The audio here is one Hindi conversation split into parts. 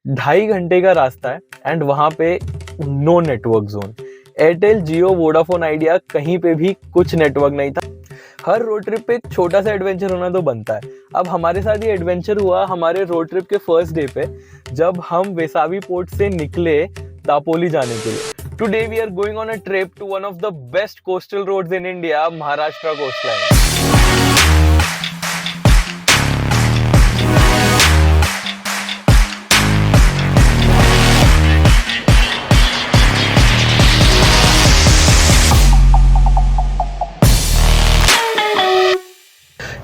2.5 घंटे का रास्ता है एंड वहाँ पे नो नेटवर्क जोन। एयरटेल, जियो, वोडाफोन आइडिया, कहीं पे भी कुछ नेटवर्क नहीं था। हर रोड ट्रिप पे एक छोटा सा एडवेंचर होना तो बनता है। अब हमारे साथ ये एडवेंचर हुआ हमारे रोड ट्रिप के फर्स्ट डे पे, जब हम वेसावी पोर्ट से निकले दापोली जाने के लिए। Today we are going on a trip to one of the best coastal roads in India, Maharashtra coast line.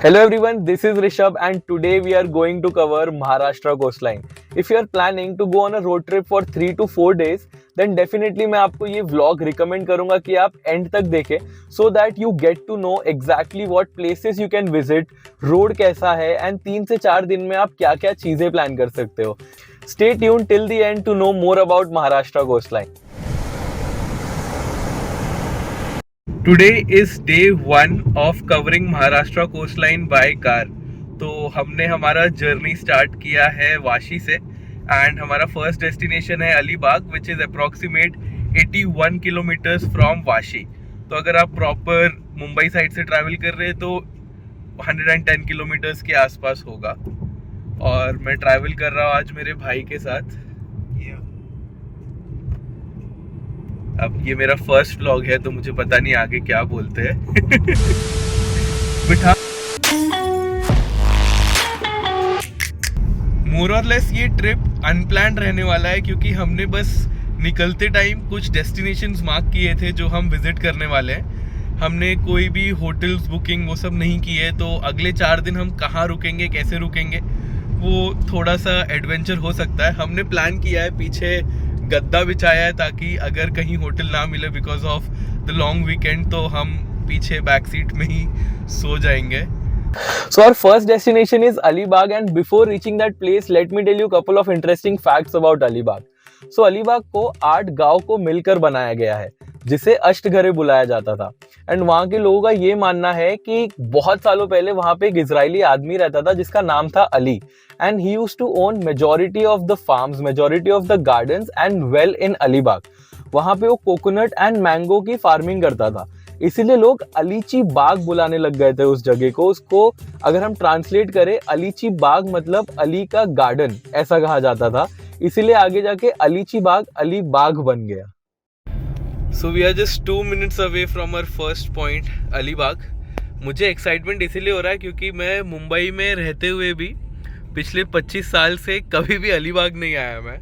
Hello everyone, this is Rishabh and today we are going to cover Maharashtra coastline. If you are planning to go on a road trip for 3 to 4 days, then definitely मैं आपको ये vlog recommend करूँगा कि आप end तक देखें, so that you get to know exactly what places you can visit, road कैसा है and 3 से 4 दिन में आप क्या क्या चीज़ें plan कर सकते हो. Stay tuned till the end to know more about Maharashtra coastline. Today is day 1 of covering Maharashtra coastline by car. तो हमने हमारा जर्नी स्टार्ट किया है वाशी से एंड हमारा फर्स्ट डेस्टिनेशन है Alibag which is approximate 81 kilometres from Vashi. तो अगर आप प्रॉपर मुंबई साइड से ट्रैवल कर रहे हैं तो 110 किलोमीटर्स के आसपास होगा। और मैं ट्रैवल कर रहा हूँ आज मेरे भाई के साथ। अब ये मेरा फर्स्ट व्लॉग है तो मुझे पता नहीं आगे क्या बोलते हैं। बिठा मोर और लेस ये ट्रिप अनप्लान्ड रहने वाला है, क्योंकि हमने बस निकलते टाइम कुछ डेस्टिनेशंस मार्क किए थे जो हम विजिट करने वाले हैं। हमने कोई भी होटल्स बुकिंग वो सब नहीं किए, तो अगले 4 दिन हम कहाँ रुकेंगे, कैसे रुकेंगे, वो थोड़ा सा एडवेंचर हो सकता है। हमने प्लान किया है, पीछे गद्दा बिछाया है ताकि अगर कहीं होटल ना मिले because of the long weekend तो हम पीछे बैक सीट में ही सो जाएंगे। So our first destination is Alibag and before reaching that place let me tell you couple of interesting facts about Alibag. So Alibag को 8 गांव को मिलकर बनाया गया है जिसे अष्टघरे बुलाया जाता था एंड वहाँ के लोगों का ये मानना है कि बहुत सालों पहले वहाँ पे एक इजरायली आदमी रहता था जिसका नाम था Ali and he used to own majority of the farms, majority of the gardens and well in Alibag. वहाँ पे वो कोकोनट एंड मैंगो की फार्मिंग करता था, इसीलिए लोग अलीची बाग बुलाने लग गए थे उस जगह को। उसको अगर हम ट्रांसलेट करें, अलीची बाग मतलब अली का गार्डन ऐसा कहा जाता था, इसीलिए आगे जाके अलीची बाग अली बाग बन गया। So we are just 2 minutes away from our first point Alibag. मुझे एक्साइटमेंट इसीलिए हो रहा है क्योंकि मैं मुंबई में रहते हुए भी पिछले 25 साल से कभी भी अलीबाग नहीं आया। मैं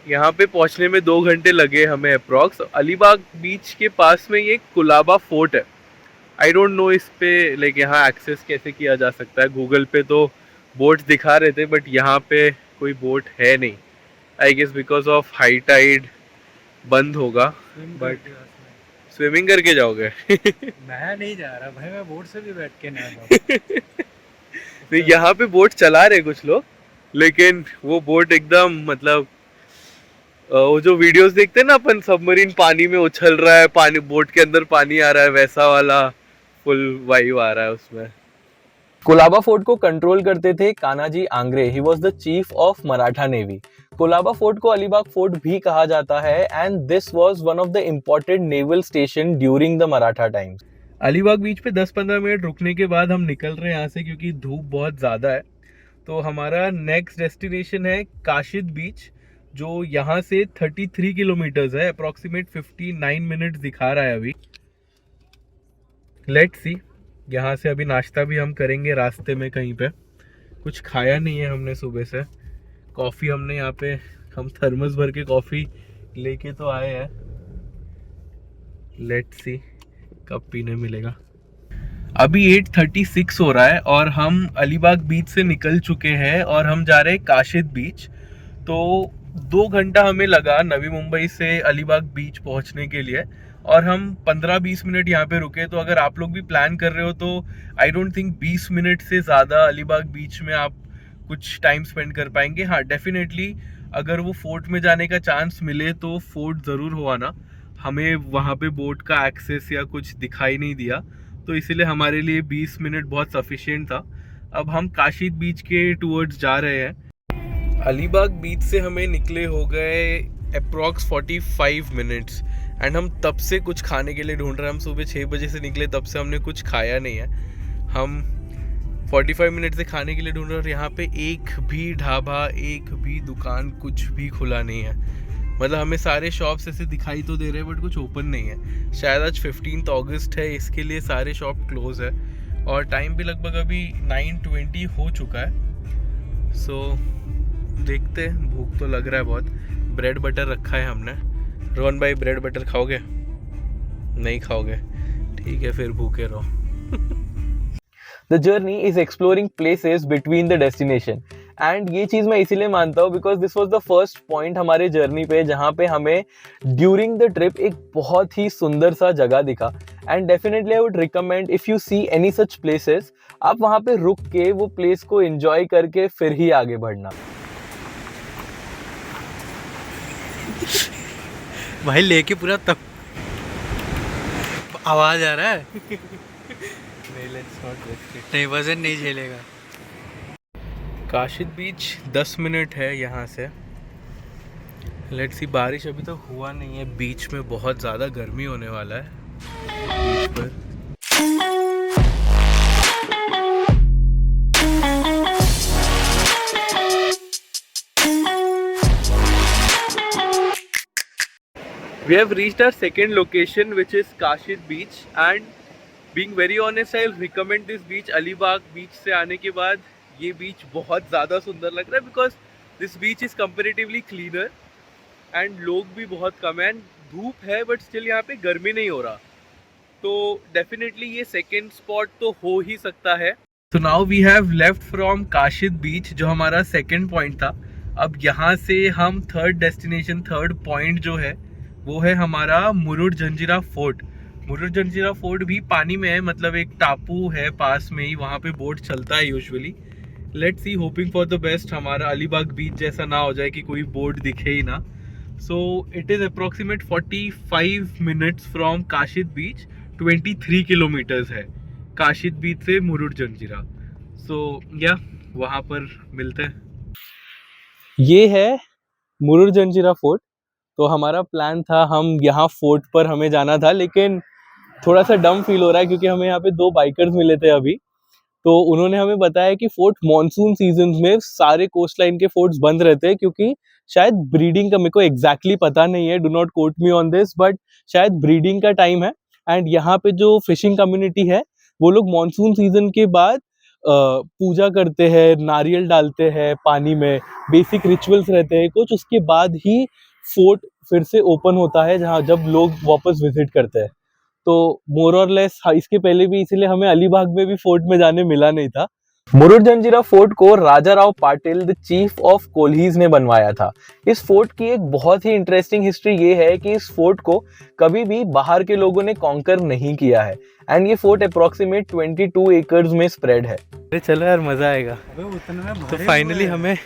यहाँ पे पहुँचने में 2 घंटे लगे हमें अप्रॉक्स। अलीबाग बीच के पास में ये कुलाबा फोर्ट है। आई डोंट नो इस पे लाइक यहाँ एक्सेस कैसे किया जा सकता है। गूगल पे तो बोट दिखा रहे थे बट यहाँ पे कोई बोट है नहीं। I guess because of high tide बंद होगा। बट स्विमिंग करके जाओगे? मैं नहीं जा रहा भाई, मैं बोट से भी बैठ के नहीं तो यहाँ पे बोट चला रहे कुछ लोग, लेकिन वो बोट एकदम मतलब वो जो वीडियोस देखते हैं ना अपन, सबमरीन पानी में उछल रहा है, पानी बोट के अंदर पानी आ रहा है, वैसा वाला फुल वाइब आ रहा है उसमें। कोलाबा फोर्ट को कंट्रोल करते थे Kanhoji Angre. He was the chief of Maratha navy. Kolaba fort को अलीबाग फोर्ट भी कहा जाता है and this was one of the important naval station during the Maratha times. Alibag beach पे 10-15 मिनट रुकने के बाद हम निकल रहे हैं यहाँ से क्योंकि धूप बहुत ज़्यादा है। तो हमारा नेक्स्ट डेस्टिनेशन है काशिद बीच, जो यहाँ से 33 किलोमीटर्स है, अप्रॉक्सीमेट 59 मिनट्स दिखा रहा है अभी। Let's see. यहाँ से अभी नाश्ता भी हम करेंगे रास्ते में कहीं पे। कुछ खाया नहीं है हमने सुबह से। कॉफ़ी हमने यहाँ पे हम थर्मस भर के कॉफ़ी लेके तो आए हैं। लेट्स सी कब पीने मिलेगा। अभी 8:36 हो रहा है और हम अलीबाग बीच से निकल चुके हैं और हम जा रहे हैं काशिद बीच। तो 2 घंटा हमें लगा नवी मुंबई से अलीबाग बीच पहुंचने के लिए और हम 15-20 मिनट यहाँ पे रुके। तो अगर आप लोग भी प्लान कर रहे हो तो आई डोंट थिंक 20 मिनट से ज़्यादा अलीबाग बीच में आप कुछ टाइम स्पेंड कर पाएंगे। हाँ, डेफिनेटली अगर वो फोर्ट में जाने का चांस मिले तो फोर्ट ज़रूर हो आना। हमें वहाँ पे बोट का एक्सेस या कुछ दिखाई नहीं दिया, तो इसीलिए हमारे लिए 20 मिनट बहुत सफिशिएंट था। अब हम काशिद बीच के टूवर्ड्स जा रहे हैं। अलीबाग बीच से हमें निकले हो गए अप्रॉक्स 45 मिनट्स एंड हम तब से कुछ खाने के लिए ढूंढ रहे हैं। हम सुबह 6 बजे से निकले, तब से हमने कुछ खाया नहीं है। हम 45 मिनट से खाने के लिए ढूंढ रहे हैं और यहाँ पे एक भी ढाबा, एक भी दुकान, कुछ भी खुला नहीं है। मतलब हमें सारे शॉप्स ऐसे दिखाई तो दे रहे हैं बट कुछ ओपन नहीं है। शायद आज 15 अगस्त है, इसके लिए सारे शॉप क्लोज है और टाइम भी लगभग अभी 9:20 हो चुका है। सो देखते हैं, भूख तो लग रहा है बहुत। ब्रेड बटर रखा है हमने। रोहन भाई ब्रेड बटर खाओगे? नहीं खाओगे? ठीक है, फिर भूखे रहो। The journey is exploring places between the destination. And ये चीज़ मैं इसीलिए मानता हूँ because this was the first point हमारे जर्नी पे जहाँ पे हमें ड्यूरिंग द ट्रिप एक बहुत ही सुंदर सा जगह दिखा। And definitely I would recommend if you see any such places, आप वहाँ पे रुक के वो प्लेस को एंजॉय करके फिर ही आगे बढ़ना। भाई लेके पूरा तब आवाज आ रहा है। नहीं, वजन नहीं झेलेगा। काशिद बीच 10 मिनट है यहाँ से। लेट्स सी, बारिश अभी तक हुआ नहीं है। बीच में बहुत ज़्यादा गर्मी होने वाला है बीच पर। We have reached our second location, which is Kashid Beach, and being very honest, I'll recommend this beach. Alibag बीच से आने के बाद ये बीच बहुत ज़्यादा सुंदर लग रहा है because this beach is comparatively cleaner and लोग भी बहुत कम हैं। धूप है बट स्टिल यहाँ पे गर्मी नहीं हो रहा, तो डेफिनेटली ये सेकेंड स्पॉट तो हो ही सकता है। तो now we have left from Kashid beach, जो हमारा सेकेंड पॉइंट था। अब यहाँ से हम थर्ड डेस्टिनेशन, थर्ड पॉइंट जो है वो है हमारा मुरुड जंजीरा फोर्ट। मुरुड जंजीरा फोर्ट भी पानी में है, मतलब एक टापू है पास में ही, वहाँ पे बोट चलता है usually. Let's see, hoping for the best हमारा अलीबाग बीच जैसा ना हो जाए कि कोई बोट दिखे ही ना। So it is approximate 45 minutes from Kashid beach. 23 kilometres है काशिद बीच से मुरुड जंजीरा। सो या वहाँ पर मिलते हैं। ये है मुरुड जंजीरा फोर्ट। तो हमारा प्लान था, हम यहाँ फोर्ट पर हमें जाना था, लेकिन थोड़ा सा डम फील हो रहा है क्योंकि हमें यहाँ पे 2 बाइकर्स मिले थे अभी। तो उन्होंने हमें बताया कि फोर्ट मॉनसून सीजन में सारे कोस्ट लाइन के फोर्ट्स बंद रहते हैं क्योंकि शायद ब्रीडिंग का, मेरे को एग्जैक्टली पता नहीं है, do not quote me on this, but शायद ब्रीडिंग का टाइम है। एंड यहाँ पे जो फिशिंग कम्युनिटी है वो लोग मॉनसून सीजन के बाद पूजा करते हैं, नारियल डालते हैं पानी में, बेसिक रिचुअल्स रहते हैं कुछ, उसके बाद ही फोर्ट फिर से ओपन होता है जहाँ जब लोग वापस विजिट करते हैं। तो मोर और लेस इसके पहले भी इसीलिए हमें अलीबाग में भी फोर्ट में जाने मिला नहीं था। मुरुड जंजीरा फोर्ट को Raja Rao Patil the chief of Kolis ने बनवाया था। इस फोर्ट की एक बहुत ही इंटरेस्टिंग हिस्ट्री ये है कि इस फोर्ट को कभी भी बाहर के लोगों ने कॉन्कर नहीं किया है एंड ये फोर्ट अप्रोक्सीमेट 22 एकर्स में स्प्रेड है। चलो यार, मजा आएगा। तो फाइनली हमें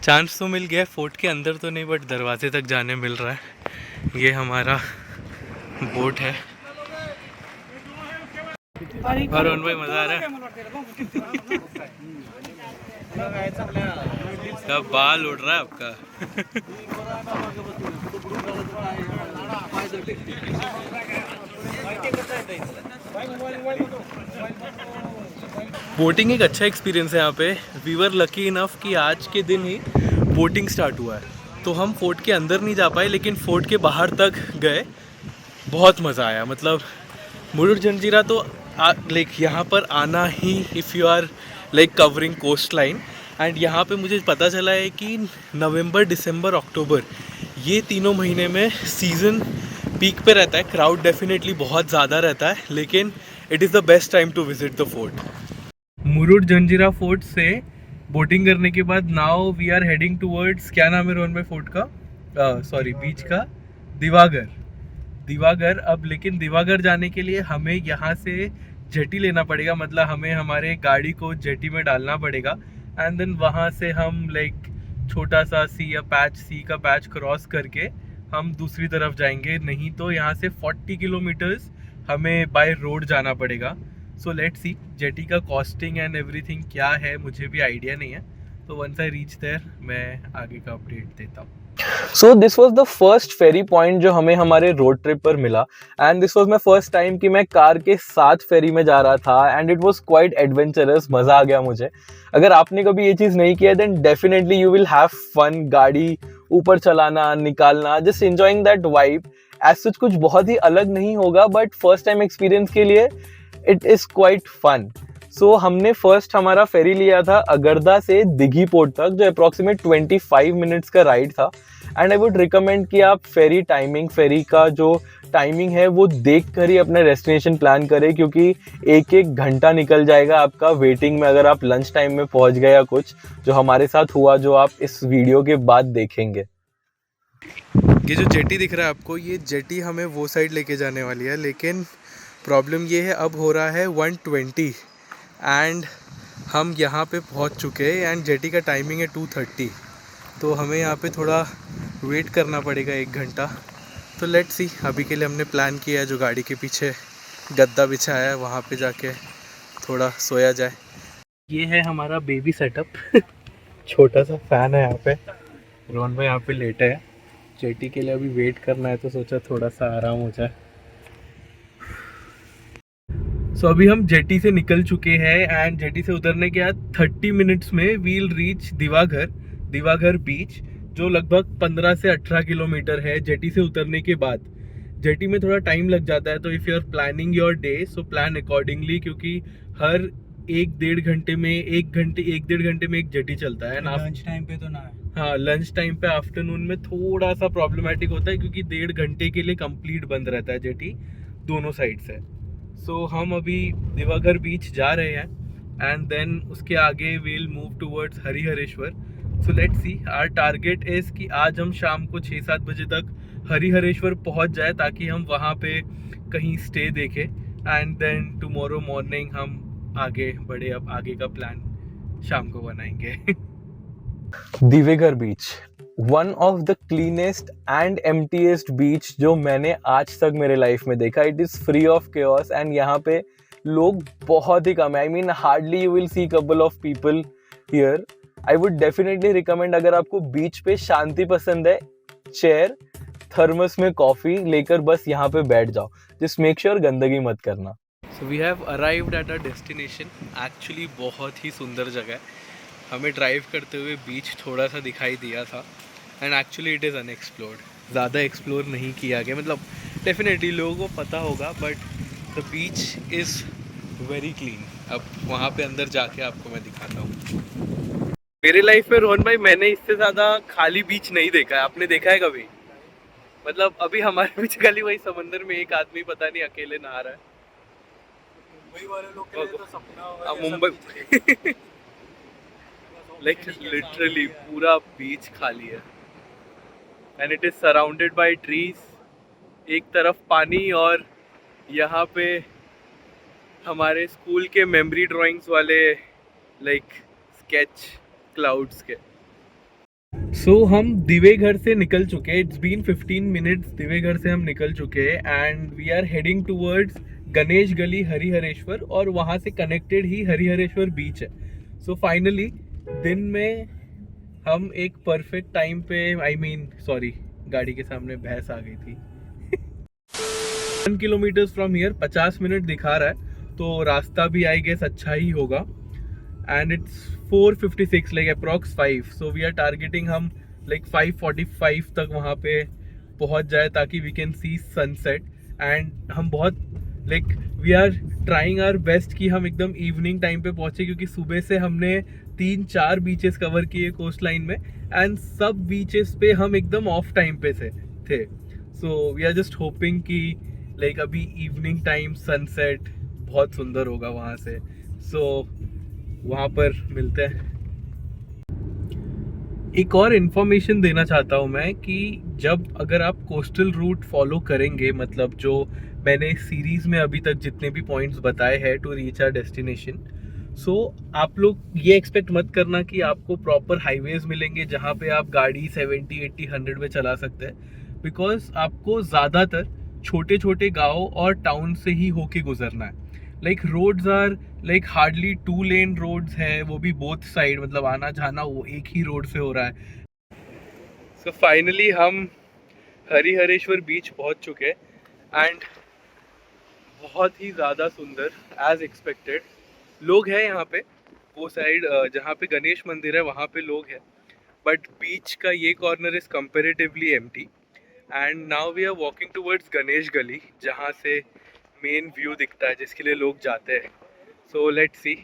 चांस तो मिल गया, फोर्ट के अंदर तो नहीं बट दरवाजे तक जाने मिल रहा है। ये हमारा बोट है। और उन भाई मजा आ रहा है। सब बाल उड़ रहा है आपका। बोटिंग एक अच्छा एक्सपीरियंस है यहाँ पे। वी वर लकी इनफ कि आज के दिन ही बोटिंग स्टार्ट हुआ है, तो हम फोर्ट के अंदर नहीं जा पाए लेकिन फोर्ट के बाहर तक गए। बहुत मज़ा आया। मतलब मुरुड जंजीरा तो लाइक यहाँ पर आना ही, if you are like covering coastline, and यहाँ पे मुझे पता चला है कि नवंबर, दिसंबर, अक्टूबर ये तीनों महीने में सीज़न पीक पे रहता है। क्राउड डेफिनेटली बहुत ज़्यादा रहता है, लेकिन it is the best time to visit the fort. Murud Janjira fort से बोटिंग करने के बाद now we are heading towards, क्या नाम है रोहन भाई फोर्ट का, सॉरी बीच का, दिवागर। अब लेकिन दिवागर जाने के लिए हमें यहाँ से जेटी लेना पड़ेगा, मतलब हमें हमारे गाड़ी को जेटी में डालना पड़ेगा एंड देन वहाँ से हम लाइक छोटा सा सी का पैच क्रॉस करके हम दूसरी तरफ जाएंगे। नहीं तो यहाँ से 40 किलोमीटर्स हमें बाय रोड जाना पड़ेगा। सो लेट्स सी जेटी का कॉस्टिंग एंड एवरीथिंग क्या है, मुझे भी आइडिया नहीं है, तो वंस आई रीच देयर मैं आगे का अपडेट देता हूँ। So this was the first ferry point जो हमें हमारे रोड ट्रिप पर मिला and this was my first time कि मैं कार के साथ फेरी में जा रहा था and it was quite adventurous, मज़ा आ गया मुझे। अगर आपने कभी ये चीज़ नहीं किया then definitely you will have fun, गाड़ी ऊपर चलाना निकालना, just enjoying that vibe. As such कुछ बहुत ही अलग नहीं होगा बट फर्स्ट टाइम एक्सपीरियंस के लिए इट इज़ क्वाइट फन। सो हमने फर्स्ट हमारा फेरी लिया था अगरदा से दिघी पोर्ट तक जो अप्रॉक्सीमेट 25 मिनट्स का राइड था एंड आई वुड रिकमेंड कि आप फेरी का जो टाइमिंग है वो देख कर ही अपना डेस्टिनेशन प्लान करें, क्योंकि एक एक घंटा निकल जाएगा आपका वेटिंग में अगर आप लंच टाइम में पहुंच गए या कुछ, जो हमारे साथ हुआ जो आप इस वीडियो के बाद देखेंगे। ये जो जेटी दिख रहा है आपको, ये जेटी हमें वो साइड लेके जाने वाली है, लेकिन प्रॉब्लम ये है अब हो रहा है 1:20 एंड हम यहाँ पे पहुँच चुके हैं एंड जेटी का टाइमिंग है 2:30, तो हमें यहाँ पे थोड़ा वेट करना पड़ेगा 1 घंटा। तो लेट्स सी, अभी के लिए हमने प्लान किया है जो गाड़ी के पीछे गद्दा बिछाया है वहाँ पे जाके थोड़ा सोया जाए। ये है हमारा बेबी सेटअप छोटा सा फैन है यहाँ पे, रोहन भाई यहाँ पे लेटे हैं। जेटी के लिए अभी वेट करना है तो सोचा थोड़ा सा आराम हो जाए। सो अभी हम जेटी से निकल चुके हैं एंड जेटी से उतरने के बाद 30 मिनट्स में वील रीच दिवाघर बीच, जो लगभग 15 से 18 किलोमीटर है जेटी से उतरने के बाद। जेटी में थोड़ा टाइम लग जाता है, तो if you are planning your day so plan accordingly, क्योंकि हर 1-1.5 घंटे में 1-1.5 घंटे में एक जेटी चलता है। लंच टाइम पे तो ना है। हाँ, लंच टाइम पे आफ्टरनून में थोड़ा सा प्रॉब्लमेटिक होता है, क्योंकि 1.5 घंटे के लिए कंप्लीट बंद रहता है जेटी दोनों साइड से। सो हम अभी दिवाघर बीच जा रहे हैं एंड देन उसके आगे we'll move towards Harihareshwar. So let's see, our target is कि आज हम शाम को 6-7 बजे तक हरिहरेश्वर पहुंच जाए ताकि हम वहां पे कहीं स्टे देखें एंड देन टुमारो मॉर्निंग हम आगे बढ़े। अब आगे का प्लान शाम को बनाएंगे। Diveagar beach, one of the cleanest and emptiest beach जो मैंने आज तक मेरे लाइफ में देखा। It is free of chaos and यहाँ पे लोग बहुत ही कम है। I mean hardly you will see couple of people here. I would definitely recommend, अगर आपको बीच पे शांति पसंद है, चेयर थर्मस में कॉफ़ी लेकर बस यहाँ पे बैठ जाओ। जस्ट मेक श्योर गंदगी मत करना। So we have arrived at our destination. Actually बहुत ही सुंदर जगह है। हमें ड्राइव करते हुए बीच थोड़ा सा दिखाई दिया था and actually it is unexplored. ज़्यादा एक्सप्लोर नहीं किया गया, मतलब डेफिनेटली लोगों को पता होगा but the beach is very clean. अब वहाँ पे अंदर जाके आपको मैं दिखाता हूँ। मेरे लाइफ में रोहन भाई मैंने इससे ज़्यादा खाली बीच नहीं देखा है। आपने देखा है कभी? मतलब अभी हमारे बीच खाली वही समंदर में एक आदमी पता नहीं अकेले नहा रहा है। मुंबई वाले लोग के लिए तो सपना होगा। मुंबई लाइक लिटरली पूरा बीच खाली है and it is surrounded by trees. एक तरफ पानी और यहाँ पे हमारे स्कूल के मेमोरी ड्राइंग्स वाले लाइक स्केच क्लाउड्स के। सो हम दिवेघर से निकल चुके। इट्स बीन 15 मिनट्स दिवेघर से हम निकल चुके and we are heading towards Ganesh Gali Harihareshwar, और वहाँ से कनेक्टेड ही हरिहरेश्वर बीच है। सो फाइनली दिन में हम एक परफेक्ट टाइम पे, सॉरी गाड़ी के सामने भैंस आ गई थी। 1 किलोमीटर फ्रॉम हियर 50 मिनट दिखा रहा है, तो रास्ता भी आई गेस अच्छा ही होगा and it's 4:56 like approx 5। So we are targeting हम लाइक 5:45 तक वहाँ पे पहुँच जाए ताकि we can see sunset. And हम बहुत like we are trying our best कि हम एकदम इवनिंग टाइम पे पहुँचे, क्योंकि सुबह से हमने 3-4 बीचेस कवर किए कोस्ट लाइन में एंड सब बीचेस पे हम एकदम ऑफ टाइम पे थे। So we are just hoping कि लाइक अभी इवनिंग टाइम सनसेट बहुत सुंदर होगा वहाँ से। सो वहाँ पर मिलते हैं। एक और इन्फॉर्मेशन देना चाहता हूँ मैं कि जब अगर आप कोस्टल रूट फॉलो करेंगे, मतलब जो मैंने इस सीरीज़ में अभी तक जितने भी पॉइंट्स बताए हैं टू रीच आवर डेस्टिनेशन, सो आप लोग ये एक्सपेक्ट मत करना कि आपको प्रॉपर हाईवेज मिलेंगे जहाँ पे आप गाड़ी 70, 80, 100 में चला सकते हैं, बिकॉज आपको ज़्यादातर छोटे छोटे गांव और टाउन से ही होके गुजरना है। Like roads are like hardly 2 lane roads है, वो भी बोथ साइड, मतलब आना जाना वो एक ही रोड से हो रहा है। सो फाइनली हम हरिहरेश्वर बीच पहुंच चुके हैं एंड बहुत ही ज़्यादा सुंदर एज एक्सपेक्टेड। लोग हैं यहाँ पे, वो साइड जहाँ पे गणेश मंदिर है वहाँ पे लोग हैं, बट बीच का ये corner is comparatively empty. And now we are walking towards Ganesh Gali, जहाँ से मेन व्यू दिखता है जिसके लिए लोग जाते हैं। सो let's C.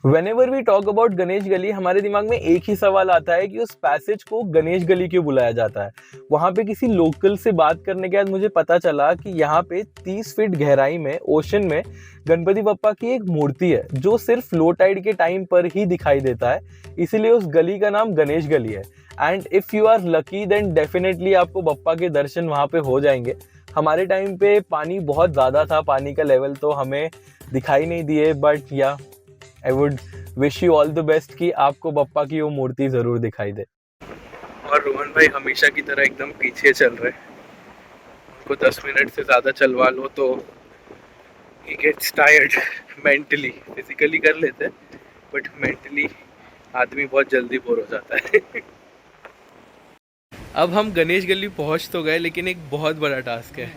Whenever we talk about Ganesh गली, हमारे दिमाग में एक ही सवाल आता है कि उस पैसेज को गणेश गली क्यों बुलाया जाता है। वहाँ पे किसी लोकल से बात करने के बाद मुझे पता चला कि यहाँ पे 30 फीट गहराई में ओशन में गणपति बप्पा की एक मूर्ति है जो सिर्फ लो टाइड के टाइम पर ही दिखाई देता है, इसीलिए उस गली का नाम गणेश गली है। And if you are lucky then definitely आपको बप्पा के दर्शन वहाँ पे हो जाएंगे। हमारे टाइम पे पानी बहुत ज़्यादा था, पानी का लेवल तो हमें दिखाई नहीं दिए, बट या I would wish you all the best कि आपको बप्पा की वो मूर्ति ज़रूर दिखाई दे। और रोहन भाई हमेशा की तरह एकदम पीछे चल रहे हैं। उनको 10 मिनट से ज़्यादा चलवा लो तो he gets tired mentally. Physically कर लेते हैं बट मेंटली आदमी बहुत जल्दी बोर हो जाता है। अब हम गणेश गली पहुंच तो गए, लेकिन एक बहुत बड़ा टास्क है।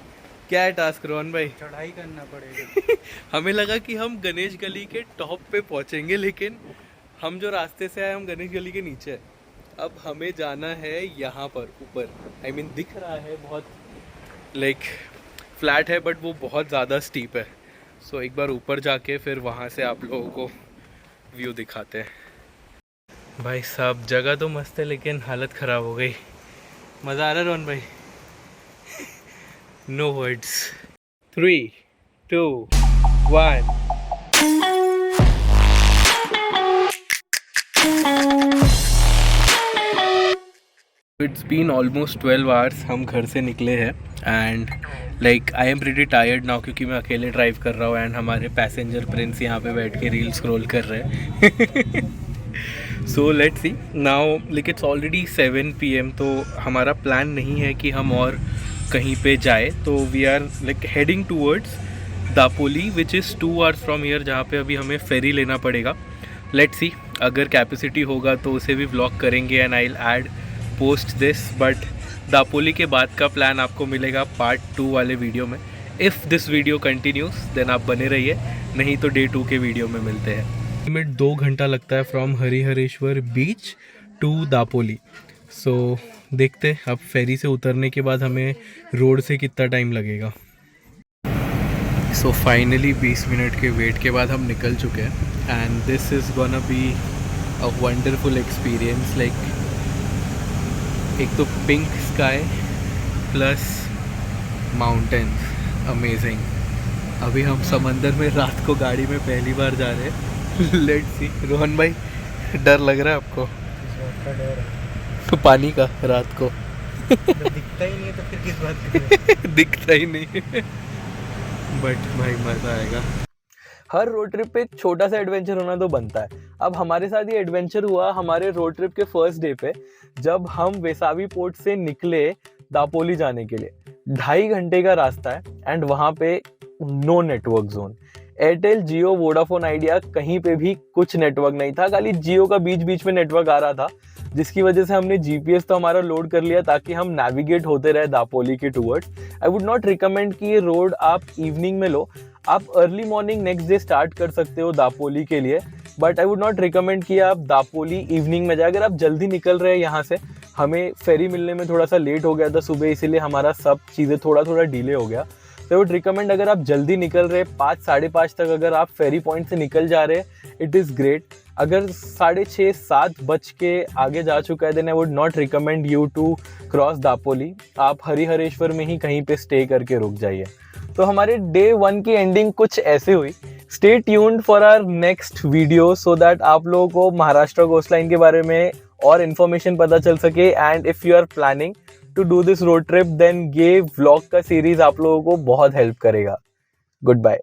क्या है टास्क रोहन भाई? चढ़ाई करना पड़ेगा। हमें लगा कि हम गणेश गली के टॉप पे पहुंचेंगे, लेकिन हम जो रास्ते से आए हम गणेश गली के नीचे है। अब हमें जाना है यहाँ पर ऊपर। आई मीन दिख रहा है बहुत लाइक फ्लैट है, बट वो बहुत ज़्यादा स्टीप है। सो एक बार ऊपर जाके फिर वहाँ से आप लोगों को व्यू दिखाते हैं। भाई साहब जगह तो मस्त है, लेकिन हालत ख़राब हो गई। मज़ा आ रहा है रोहन भाई? No words. 3, 2, 1। It's been almost 12 hours हम घर से निकले हैं and like I am pretty tired now, क्योंकि मैं अकेले ड्राइव कर रहा हूँ एंड हमारे पैसेंजर प्रिंस यहाँ पे बैठ के रील स्क्रॉल कर रहे हैं। सो let's C now, like it's already 7 PM, तो हमारा प्लान नहीं है कि हम और कहीं पे जाए। तो we are like heading towards Dapoli which is 2 hours from here, जहाँ पे अभी हमें फेरी लेना पड़ेगा। लेट्स सी, अगर कैपेसिटी होगा तो उसे भी व्लॉग करेंगे and I will add post this. But Dapoli के बाद का प्लान आपको मिलेगा पार्ट 2 वाले वीडियो में। If this video continues then आप बने रहिए, नहीं तो डे 2 के वीडियो में मिलते हैं। मिनट 2 घंटा लगता है from Harihareshwar beach to Dapoli. So देखते अब फेरी से उतरने के बाद हमें रोड से कितना टाइम लगेगा। सो फाइनली 20 मिनट के वेट के बाद हम निकल चुके हैं and this is gonna be a wonderful experience. Like एक तो pink sky plus mountains, amazing. अभी हम समंदर में रात को गाड़ी में पहली बार जा रहे हैं। Let's see. रोहन भाई डर लग रहा है आपको? किस बात का डर है? तो पानी का रात को जब दिखता ही नहीं है तो फिर किस बात का? दिखता ही नहीं है, बट भाई मज़ा आएगा। हर रोड ट्रिप पे एक छोटा सा एडवेंचर होना तो बनता है। अब हमारे साथ ये एडवेंचर हुआ हमारे रोड ट्रिप के फर्स्ट डे पे, जब हम वेसावी पोर्ट से निकले दापोली जाने के लिए। 2.5 घंटे का रास्ता है एंड वहाँ पे नो नेटवर्क जोन। एयरटेल, जियो, वोडाफोन आइडिया कहीं पे भी कुछ नेटवर्क नहीं था, खाली जियो का बीच बीच में नेटवर्क आ रहा था, जिसकी वजह से हमने जीपीएस तो हमारा लोड कर लिया ताकि हम नेविगेट होते रहे दापोली के towards. I would not recommend कि ये रोड आप इवनिंग में लो। आप early morning next day start कर सकते हो दापोली के लिए, but I would not recommend कि आप दापोली इवनिंग में जाए। अगर आप जल्दी निकल रहे हैं यहाँ से, हमें फेरी मिलने में थोड़ा सा लेट हो गया था सुबह, इसीलिए हमारा सब चीज़ें थोड़ा डिले हो गया। तो आई वुड रिकमेंड अगर आप जल्दी निकल रहे 5, 5:30 तक अगर आप फेरी पॉइंट से निकल जा रहे हैं, इट इज़ ग्रेट। अगर 6:30, 7 बज के आगे जा चुका है then I would not recommend you to cross Dapoli. आप हरिहरेश्वर में ही कहीं पे स्टे करके रुक जाइए। तो हमारे डे 1 की एंडिंग कुछ ऐसे हुई। Stay tuned for our next video so that आप लोगों को महाराष्ट्र कोस्ट लाइन के बारे में और इन्फॉर्मेशन पता चल सके। And if you are planning to do this road trip then ये व्लॉग का सीरीज आप लोगों को बहुत हेल्प करेगा। Good bye.